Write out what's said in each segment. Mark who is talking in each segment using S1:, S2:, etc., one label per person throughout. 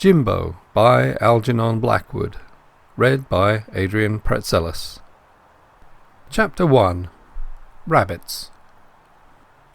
S1: Jimbo by Algernon Blackwood. Read by Adrian Praetzellis. Chapter 1. Rabbits.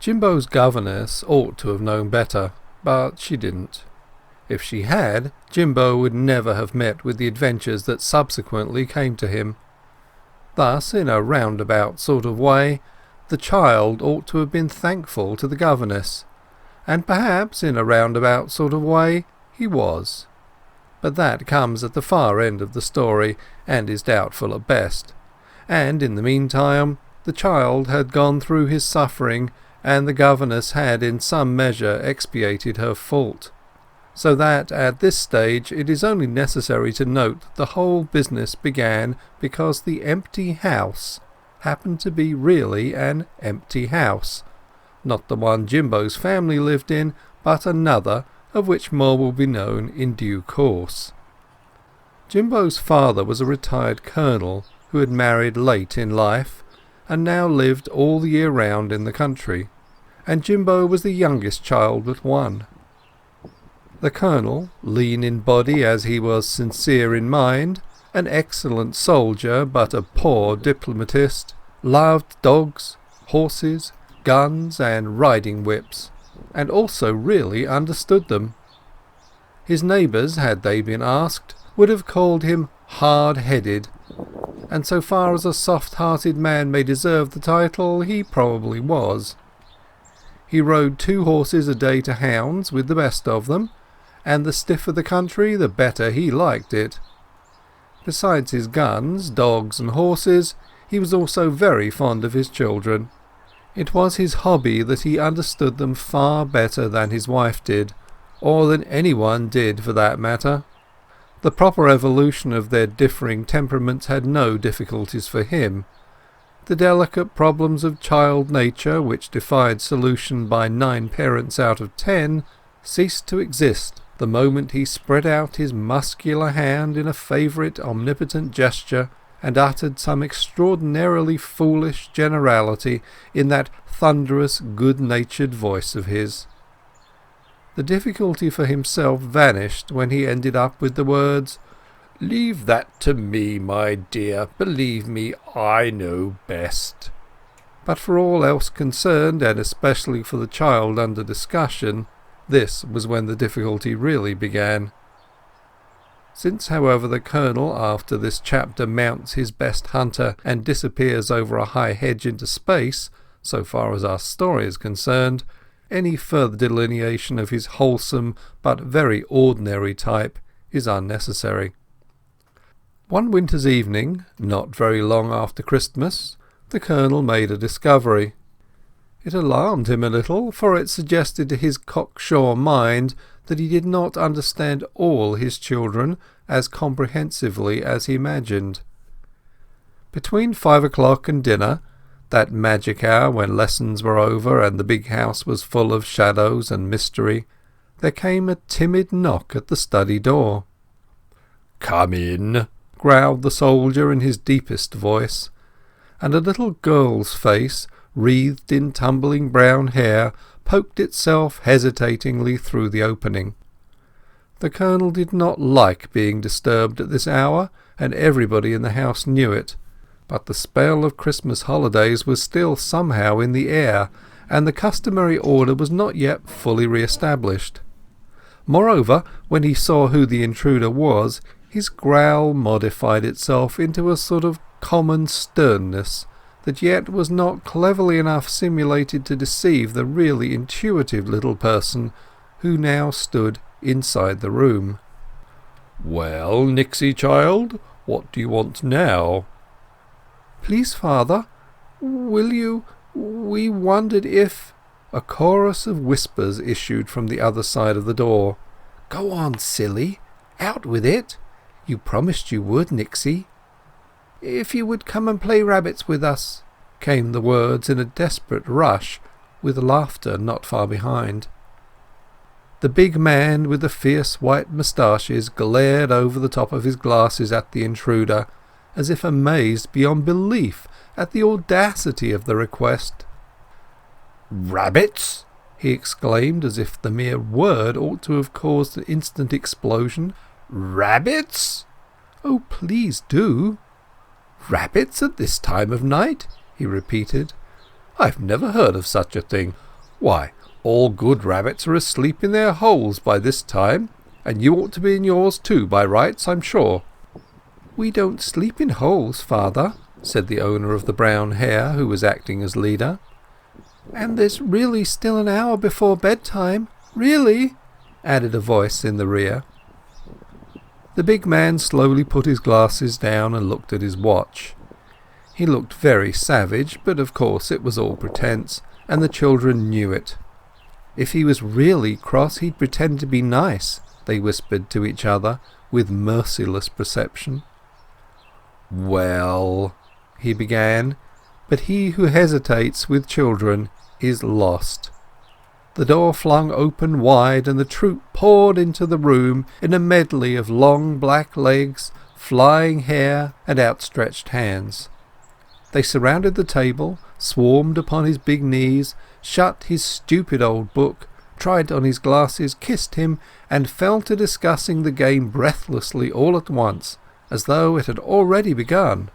S1: Jimbo's governess ought to have known better, but she didn't. If she had, Jimbo would never have met with the adventures that subsequently came to him. Thus, in a roundabout sort of way, the child ought to have been thankful to the governess, and perhaps in a roundabout sort of way he was. But that comes at the far end of the story, and is doubtful at best. And in the meantime the child had gone through his suffering, and the governess had in some measure expiated her fault. So that at this stage it is only necessary to note that the whole business began because the empty house happened to be really an empty house, not the one Jimbo's family lived in, but another, of which more will be known in due course. Jimbo's father was a retired colonel who had married late in life, and now lived all the year round in the country, and Jimbo was the youngest child but one. The colonel, lean in body as he was sincere in mind, an excellent soldier but a poor diplomatist, loved dogs, horses, guns and riding whips, and also really understood them. His neighbours, had they been asked, would have called him hard-headed, and so far as a soft-hearted man may deserve the title, he probably was. He rode 2 horses a day to hounds with the best of them, and the stiffer the country the better he liked it. Besides his guns, dogs and horses, he was also very fond of his children. It was his hobby that he understood them far better than his wife did, or than anyone did for that matter. The proper evolution of their differing temperaments had no difficulties for him. The delicate problems of child nature, which defied solution by 9 parents out of 10, ceased to exist the moment he spread out his muscular hand in a favourite omnipotent gesture and uttered some extraordinarily foolish generality in that thunderous good-natured voice of his. The difficulty for himself vanished when he ended up with the words, "Leave that to me, my dear. Believe me, I know best." But for all else concerned, and especially for the child under discussion, this was when the difficulty really began. Since, however, the colonel after this chapter mounts his best hunter and disappears over a high hedge into space, so far as our story is concerned, any further delineation of his wholesome but very ordinary type is unnecessary. One winter's evening, not very long after Christmas, the colonel made a discovery. It alarmed him a little, for it suggested to his cocksure mind that he did not understand all his children as comprehensively as he imagined. Between 5 o'clock and dinner, that magic hour when lessons were over and the big house was full of shadows and mystery, there came a timid knock at the study door. "Come in," growled the soldier in his deepest voice, and a little girl's face, wreathed in tumbling brown hair, poked itself hesitatingly through the opening. The colonel did not like being disturbed at this hour, and everybody in the house knew it, but the spell of Christmas holidays was still somehow in the air, and the customary order was not yet fully re-established. Moreover, when he saw who the intruder was, his growl modified itself into a sort of common sternness that yet was not cleverly enough simulated to deceive the really intuitive little person who now stood inside the room. "Well, Nixie child, what do you want now?" "Please, father, will you... we wondered if..." A chorus of whispers issued from the other side of the door. "Go on, silly. Out with it. You promised you would, Nixie." "If you would come and play rabbits with us," came the words in a desperate rush, with laughter not far behind. The big man with the fierce white moustaches glared over the top of his glasses at the intruder, as if amazed beyond belief at the audacity of the request. "Rabbits?" he exclaimed, as if the mere word ought to have caused an instant explosion. "Rabbits?" "Oh, please do." "Rabbits at this time of night?" he repeated. "I've never heard of such a thing. Why, all good rabbits are asleep in their holes by this time, and you ought to be in yours too by rights, I'm sure." "We don't sleep in holes, father," said the owner of the brown hair, who was acting as leader. "And there's really still an hour before bedtime. Really," added a voice in the rear. The big man slowly put his glasses down and looked at his watch. He looked very savage, but of course it was all pretence, and the children knew it. If he was really cross, he'd pretend to be nice, they whispered to each other with merciless perception. "Well," he began, but he who hesitates with children is lost. The door flung open wide, and the troop poured into the room in a medley of long black legs, flying hair, and outstretched hands. They surrounded the table, swarmed upon his big knees, shut his stupid old book, tried on his glasses, kissed him, and fell to discussing the game breathlessly all at once, as though it had already begun.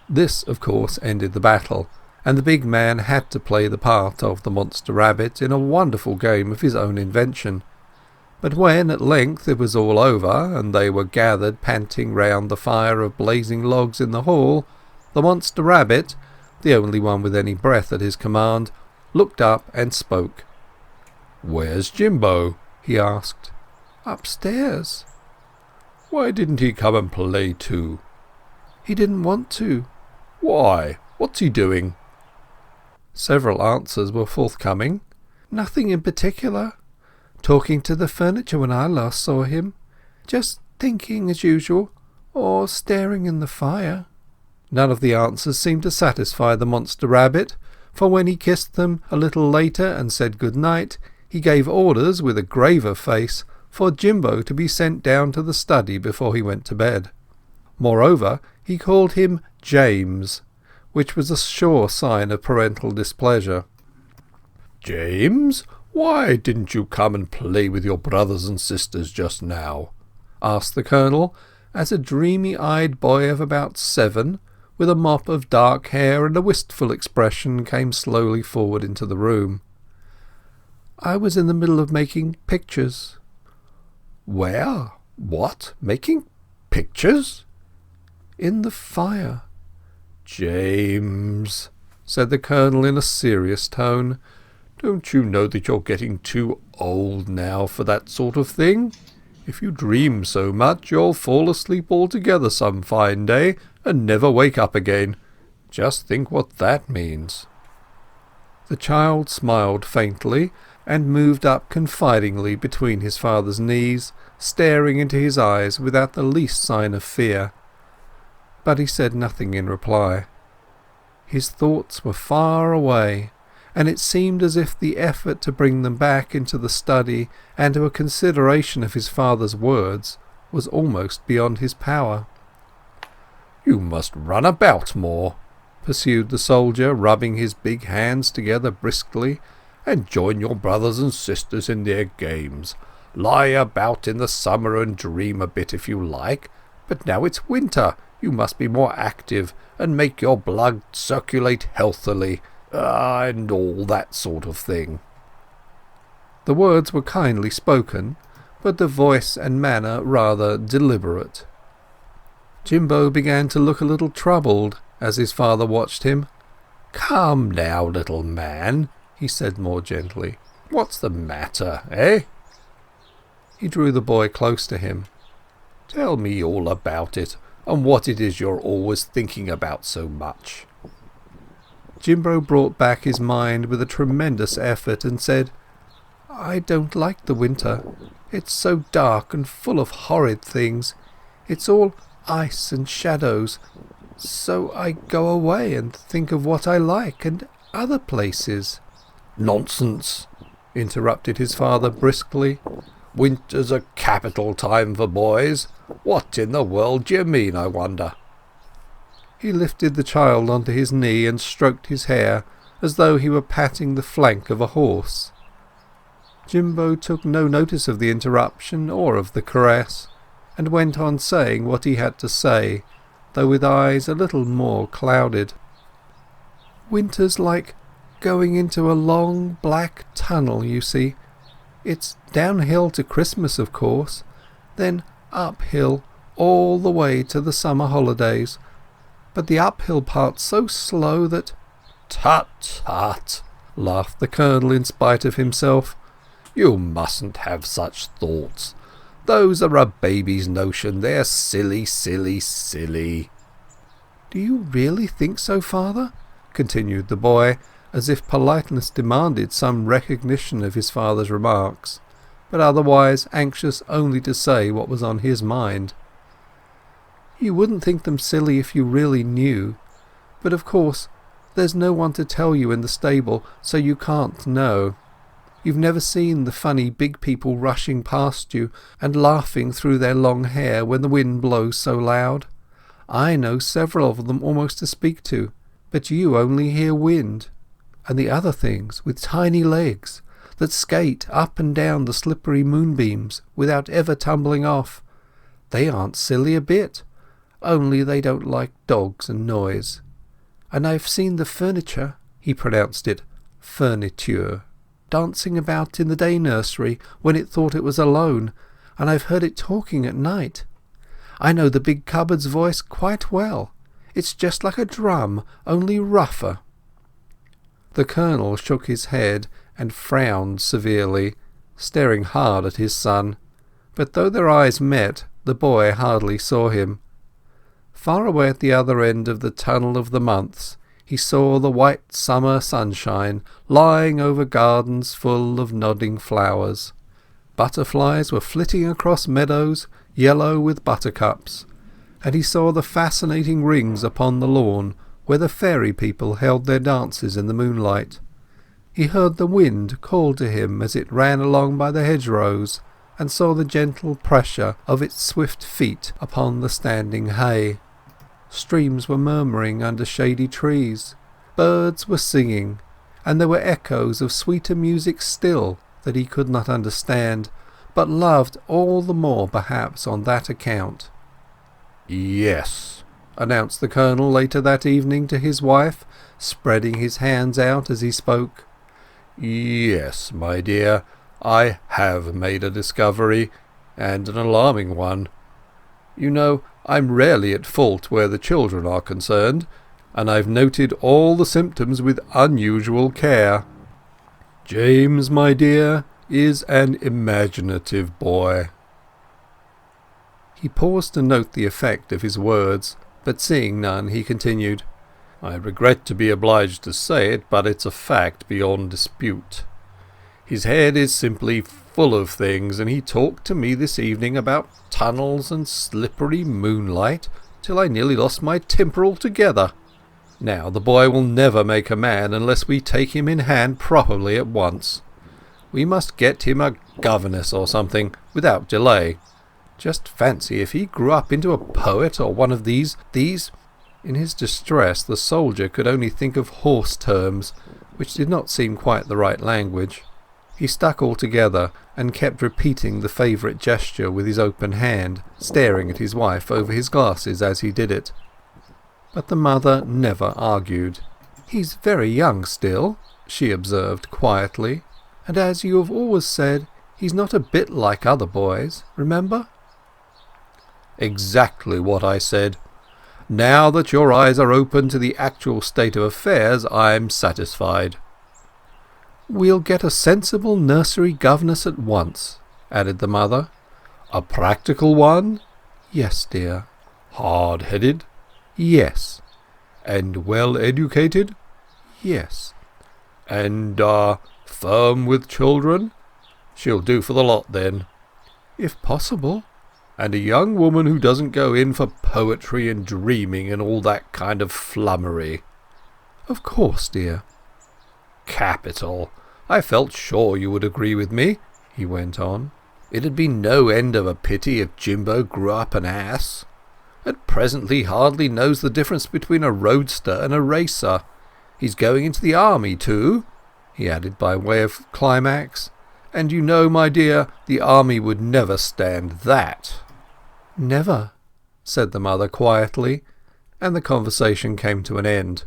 S1: This, of course, ended the battle, and the big man had to play the part of the monster rabbit in a wonderful game of his own invention. But when at length it was all over, and they were gathered panting round the fire of blazing logs in the hall, the monster rabbit, the only one with any breath at his command, looked up and spoke. "Where's Jimbo?" he asked. "Upstairs." "Why didn't he come and play too?" "He didn't want to." "Why? What's he doing?" Several answers were forthcoming. "Nothing in particular. Talking to the furniture when I last saw him. Just thinking as usual, or staring in the fire." None of the answers seemed to satisfy the monster rabbit, for when he kissed them a little later and said good night, he gave orders, with a graver face, for Jimbo to be sent down to the study before he went to bed. Moreover, he called him James, which was a sure sign of parental displeasure. "James, why didn't you come and play with your brothers and sisters just now?" asked the Colonel, as a dreamy-eyed boy of about 7, with a mop of dark hair and a wistful expression, came slowly forward into the room. "I was in the middle of making pictures." "Where? What? Making pictures?" "In the fire." "James," said the Colonel in a serious tone, "don't you know that you're getting too old now for that sort of thing? If you dream so much, you'll fall asleep altogether some fine day and never wake up again. Just think what that means." The child smiled faintly, and moved up confidingly between his father's knees, staring into his eyes without the least sign of fear. But he said nothing in reply. His thoughts were far away, and it seemed as if the effort to bring them back into the study and to a consideration of his father's words was almost beyond his power. "You must run about more," pursued the soldier, rubbing his big hands together briskly, "and join your brothers and sisters in their games. Lie about in the summer and dream a bit if you like, but now it's winter, you must be more active and make your blood circulate healthily, and all that sort of thing." The words were kindly spoken, but the voice and manner rather deliberate. Jimbo began to look a little troubled as his father watched him. "Come now, little man," he said more gently. "What's the matter, eh?" He drew the boy close to him. "Tell me all about it, and what it is you're always thinking about so much." Jimbo brought back his mind with a tremendous effort and said, "I don't like the winter. It's so dark and full of horrid things. It's all ice and shadows. So I go away and think of what I like and other places." "Nonsense," interrupted his father briskly. "Winter's a capital time for boys. What in the world do you mean, I wonder?" He lifted the child onto his knee and stroked his hair, as though he were patting the flank of a horse. Jimbo took no notice of the interruption or of the caress, and went on saying what he had to say, though with eyes a little more clouded. "Winter's like going into a long black tunnel, you see. It's downhill to Christmas, of course, then uphill all the way to the summer holidays, but the uphill part's so slow that—"
S2: "Tut, tut," laughed the Colonel in spite of himself. "You mustn't have such thoughts. Those are a baby's notion. They're silly, silly, silly."
S1: "Do you really think so, father?" continued the boy, as if politeness demanded some recognition of his father's remarks, but otherwise anxious only to say what was on his mind. "You wouldn't think them silly if you really knew, but of course there's no one to tell you in the stable, so you can't know. You've never seen the funny big people rushing past you and laughing through their long hair when the wind blows so loud. I know several of them almost to speak to, but you only hear wind. And the other things with tiny legs that skate up and down the slippery moonbeams without ever tumbling off, they aren't silly a bit, only they don't like dogs and noise. And I've seen the furniture," he pronounced it, furniture, "dancing about in the day nursery when it thought it was alone, and I've heard it talking at night. I know the big cupboard's voice quite well. It's just like a drum, only rougher." The Colonel shook his head and frowned severely, staring hard at his son, but though their eyes met, the boy hardly saw him. Far away at the other end of the tunnel of the months he saw the white summer sunshine lying over gardens full of nodding flowers. Butterflies were flitting across meadows yellow with buttercups, and he saw the fascinating rings upon the lawn where the fairy people held their dances in the moonlight. He heard the wind call to him as it ran along by the hedgerows, and saw the gentle pressure of its swift feet upon the standing hay. Streams were murmuring under shady trees, birds were singing, and there were echoes of sweeter music still that he could not understand, but loved all the more perhaps on that account.
S2: "Yes,"
S1: announced the Colonel later that evening to his wife, spreading his hands out as he spoke.
S2: "Yes, my dear, I have made a discovery, and an alarming one. You know, I'm rarely at fault where the children are concerned, and I've noted all the symptoms with unusual care. James, my dear, is an imaginative boy."
S1: He paused to note the effect of his words, but seeing none, he continued,
S2: "I regret to be obliged to say it, but it's a fact beyond dispute. His head is simply full of things, and he talked to me this evening about tunnels and slippery moonlight till I nearly lost my temper altogether. Now, the boy will never make a man unless we take him in hand properly at once. We must get him a governess or something, without delay. Just fancy if he grew up into a poet or one of these... In his distress the soldier could only think of horse terms, which did not seem quite the right language. He stuck all together, and kept repeating the favourite gesture with his open hand, staring at his wife over his glasses as he did it. But the mother never argued. "He's very young still," she observed quietly, "and as you have always said, he's not a bit like other boys, remember?" "Exactly what I said. Now that your eyes are open to the actual state of affairs, I'm satisfied."
S1: "We'll get a sensible nursery governess at once," added the mother.
S2: "A practical one?"
S1: "Yes, dear."
S2: "Hard-headed?"
S1: "Yes."
S2: "And well-educated?"
S1: "Yes."
S2: "And, firm with children?" "She'll do for the lot, then."
S1: "If possible."
S2: "And a young woman who doesn't go in for poetry and dreaming and all that kind of flummery?"
S1: "Of course, dear."
S2: "Capital! I felt sure you would agree with me," he went on. "It'd be no end of a pity if Jimbo grew up an ass. At present he hardly knows the difference between a roadster and a racer. He's going into the army too," he added by way of climax. "And you know, my dear, the army would never stand that."
S1: "Never," said the mother quietly, and the conversation came to an end.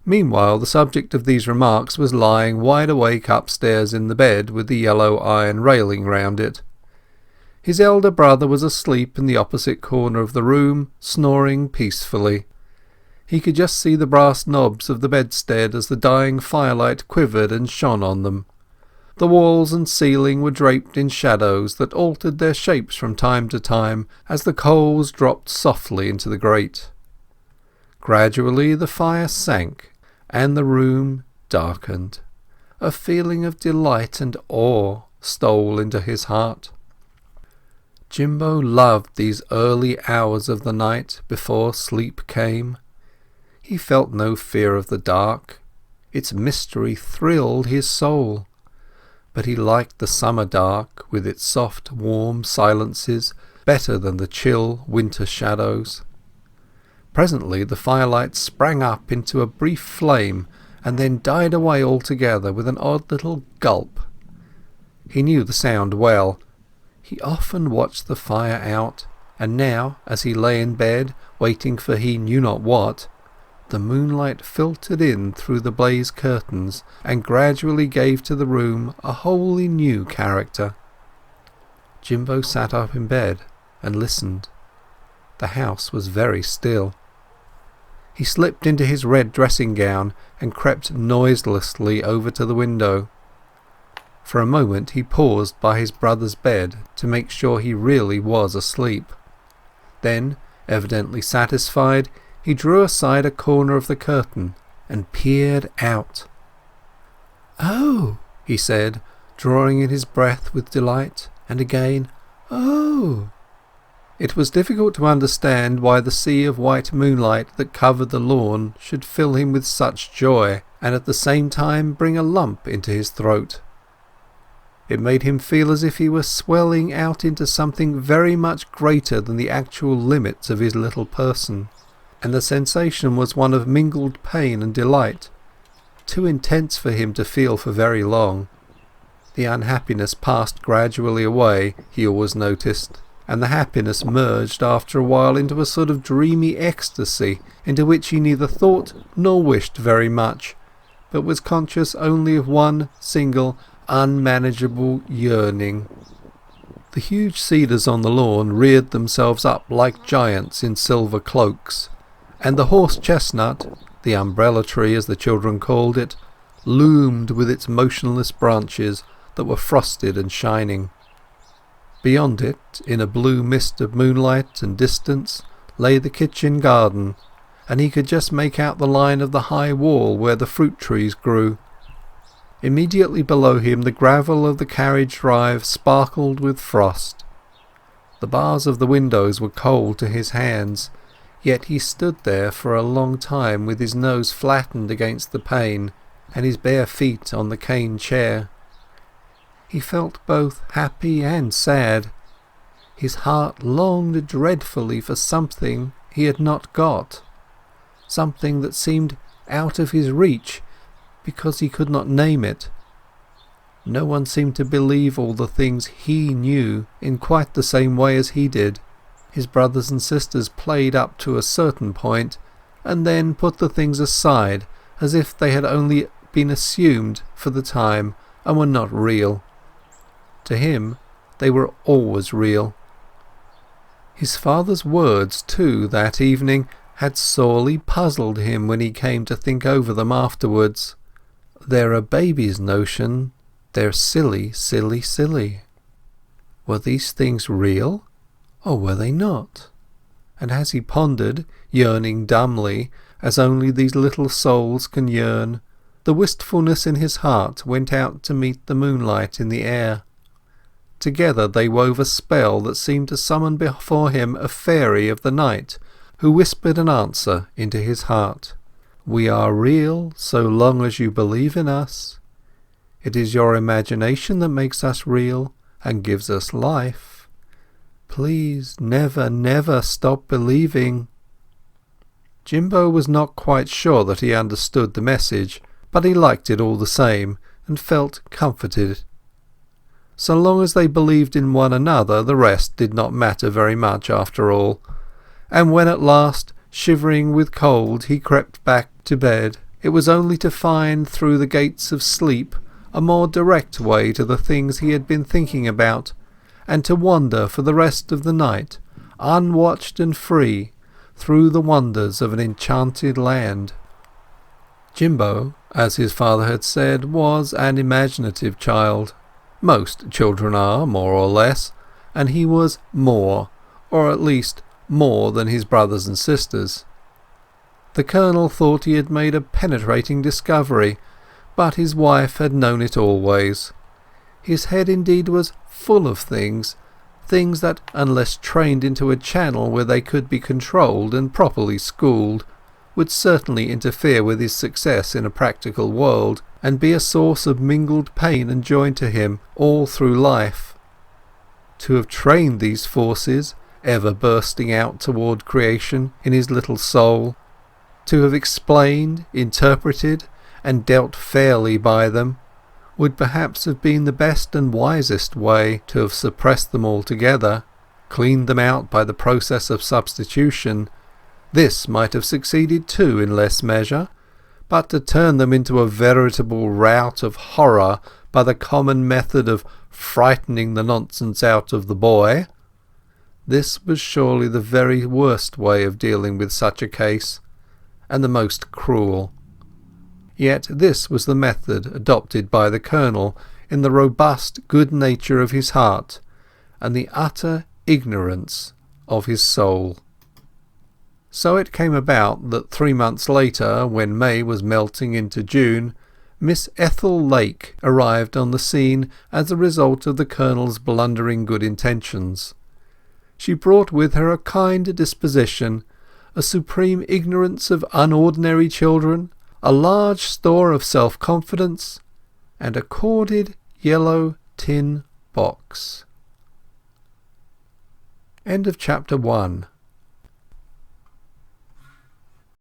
S1: Meanwhile the subject of these remarks was lying wide awake upstairs in the bed with the yellow iron railing round it. His elder brother was asleep in the opposite corner of the room, snoring peacefully. He could just see the brass knobs of the bedstead as the dying firelight quivered and shone on them. The walls and ceiling were draped in shadows that altered their shapes from time to time as the coals dropped softly into the grate. Gradually the fire sank, and the room darkened. A feeling of delight and awe stole into his heart. Jimbo loved these early hours of the night before sleep came. He felt no fear of the dark. Its mystery thrilled his soul. But he liked the summer dark, with its soft, warm silences, better than the chill winter shadows. Presently the firelight sprang up into a brief flame, and then died away altogether with an odd little gulp. He knew the sound well. He often watched the fire out, and now, as he lay in bed, waiting for he knew not what, the moonlight filtered in through the blazed curtains and gradually gave to the room a wholly new character. Jimbo sat up in bed and listened. The house was very still. He slipped into his red dressing-gown and crept noiselessly over to the window. For a moment he paused by his brother's bed to make sure he really was asleep. Then, evidently satisfied, he drew aside a corner of the curtain and peered out. "Oh," he said, drawing in his breath with delight, and again, "Oh." It was difficult to understand why the sea of white moonlight that covered the lawn should fill him with such joy, and at the same time bring a lump into his throat. It made him feel as if he were swelling out into something very much greater than the actual limits of his little person, and the sensation was one of mingled pain and delight, too intense for him to feel for very long. The unhappiness passed gradually away, he always noticed, and the happiness merged after a while into a sort of dreamy ecstasy into which he neither thought nor wished very much, but was conscious only of one single unmanageable yearning. The huge cedars on the lawn reared themselves up like giants in silver cloaks, and the horse-chestnut, the umbrella tree as the children called it, loomed with its motionless branches that were frosted and shining. Beyond it, in a blue mist of moonlight and distance, lay the kitchen garden, and he could just make out the line of the high wall where the fruit trees grew. Immediately below him the gravel of the carriage drive sparkled with frost. The bars of the windows were cold to his hands, yet he stood there for a long time with his nose flattened against the pane and his bare feet on the cane chair. He felt both happy and sad. His heart longed dreadfully for something he had not got, something that seemed out of his reach because he could not name it. No one seemed to believe all the things he knew in quite the same way as he did. His brothers and sisters played up to a certain point, and then put the things aside as if they had only been assumed for the time and were not real. To him they were always real. His father's words, too, that evening had sorely puzzled him when he came to think over them afterwards. "They're a baby's notion. They're silly, silly, silly." Were these things real, or were they not? And as he pondered, yearning dumbly, as only these little souls can yearn, the wistfulness in his heart went out to meet the moonlight in the air. Together they wove a spell that seemed to summon before him a fairy of the night, who whispered an answer into his heart. "We are real so long as you believe in us. It is your imagination that makes us real and gives us life. Please never, never stop believing." Jimbo was not quite sure that he understood the message, but he liked it all the same, and felt comforted. So long as they believed in one another, the rest did not matter very much after all, and when at last, shivering with cold, he crept back to bed, it was only to find through the gates of sleep a more direct way to the things he had been thinking about, and to wander for the rest of the night, unwatched and free, through the wonders of an enchanted land. Jimbo, as his father had said, was an imaginative child. Most children are, more or less, and he was more, or at least more than his brothers and sisters. The Colonel thought he had made a penetrating discovery, but his wife had known it always. His head indeed was full of things that, unless trained into a channel where they could be controlled and properly schooled, would certainly interfere with his success in a practical world, and be a source of mingled pain and joy to him all through life. To have trained these forces, ever bursting out toward creation in his little soul, to have explained, interpreted, and dealt fairly by them, would perhaps have been the best and wisest way. To have suppressed them altogether, cleaned them out by the process of substitution, this might have succeeded too in less measure, but to turn them into a veritable rout of horror by the common method of frightening the nonsense out of the boy, this was surely the very worst way of dealing with such a case, and the most cruel. Yet this was the method adopted by the Colonel in the robust good nature of his heart and the utter ignorance of his soul. So it came about that 3 months later, when May was melting into June, Miss Ethel Lake arrived on the scene as a result of the Colonel's blundering good intentions. She brought with her a kind disposition, a supreme ignorance of unordinary children, a large store of self-confidence, and a corded yellow tin box. End of chapter 1.